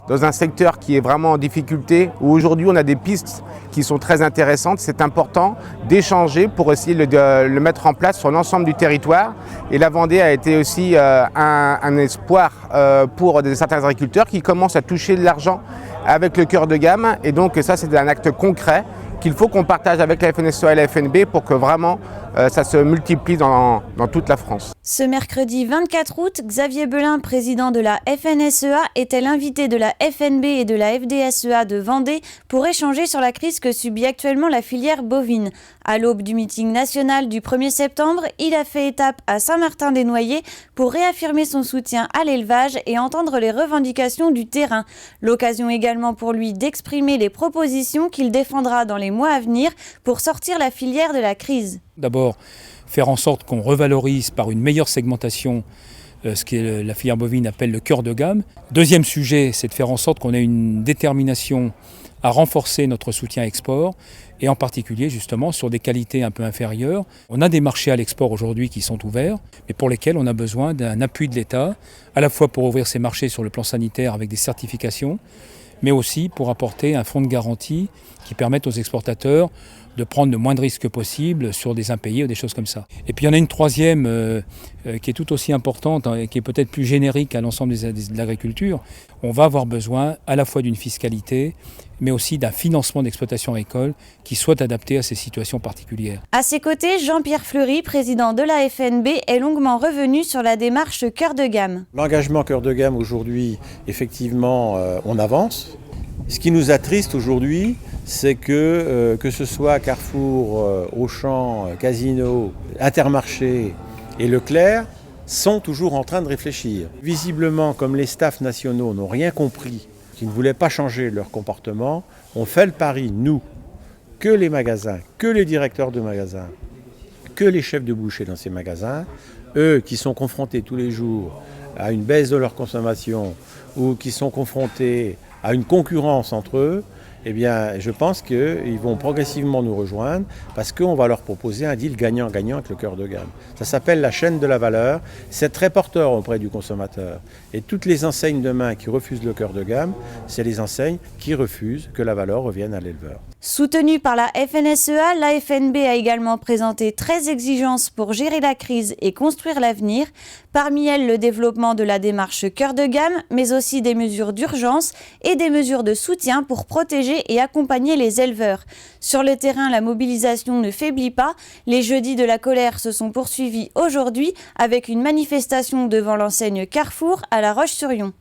dans un secteur qui est vraiment en difficulté, où aujourd'hui on a des pistes qui sont très intéressantes. C'est important d'échanger pour essayer de le mettre en place sur l'ensemble du territoire. Et la Vendée a été aussi un espoir pour certains agriculteurs qui commencent à toucher de l'argent avec le cœur de gamme. Et donc ça, c'est un acte concret qu'il faut qu'on partage avec la FNSEA et la FNB pour que vraiment ça se multiplie dans toute la France. Ce mercredi 24 août, Xavier Belin, président de la FNSEA, était l'invité de la FNB et de la FDSEA de Vendée pour échanger sur la crise que subit actuellement la filière bovine. À l'aube du meeting national du 1er septembre, il a fait étape à Saint-Martin-des-Noyers pour réaffirmer son soutien à l'élevage et entendre les revendications du terrain. L'occasion également pour lui d'exprimer les propositions qu'il défendra dans les mois à venir pour sortir la filière de la crise. D'abord, faire en sorte qu'on revalorise par une meilleure segmentation ce que la filière bovine appelle le cœur de gamme. Deuxième sujet, c'est de faire en sorte qu'on ait une détermination à renforcer notre soutien export et en particulier justement sur des qualités un peu inférieures. On a des marchés à l'export aujourd'hui qui sont ouverts, mais pour lesquels on a besoin d'un appui de l'État, à la fois pour ouvrir ces marchés sur le plan sanitaire avec des certifications, mais aussi pour apporter un fonds de garantie qui permette aux exportateurs de prendre le moins de risques possible sur des impayés ou des choses comme ça. Et puis il y en a une troisième qui est tout aussi importante et qui est peut-être plus générique à l'ensemble de l'agriculture. On va avoir besoin à la fois d'une fiscalité, mais aussi d'un financement d'exploitation agricole qui soit adapté à ces situations particulières. À ses côtés, Jean-Pierre Fleury, président de la FNB, est longuement revenu sur la démarche cœur de gamme. L'engagement cœur de gamme aujourd'hui, effectivement, on avance. Ce qui nous attriste aujourd'hui, c'est que ce soit Carrefour, Auchan, Casino, Intermarché et Leclerc sont toujours en train de réfléchir. Visiblement, comme les staffs nationaux n'ont rien compris, qui ne voulaient pas changer leur comportement, on fait le pari, nous, que les magasins, que les directeurs de magasins, que les chefs de boucher dans ces magasins, eux qui sont confrontés tous les jours à une baisse de leur consommation ou qui sont confrontés à une concurrence entre eux, eh bien, je pense qu'ils vont progressivement nous rejoindre parce qu'on va leur proposer un deal gagnant-gagnant avec le cœur de gamme. Ça s'appelle la chaîne de la valeur. C'est très porteur auprès du consommateur. Et toutes les enseignes demain qui refusent le cœur de gamme, c'est les enseignes qui refusent que la valeur revienne à l'éleveur. Soutenue par la FNSEA, la FNB a également présenté 13 exigences pour gérer la crise et construire l'avenir. Parmi elles, le développement de la démarche cœur de gamme, mais aussi des mesures d'urgence et des mesures de soutien pour protéger et accompagner les éleveurs. Sur le terrain, la mobilisation ne faiblit pas. Les jeudis de la colère se sont poursuivis aujourd'hui avec une manifestation devant l'enseigne Carrefour à La Roche-sur-Yon.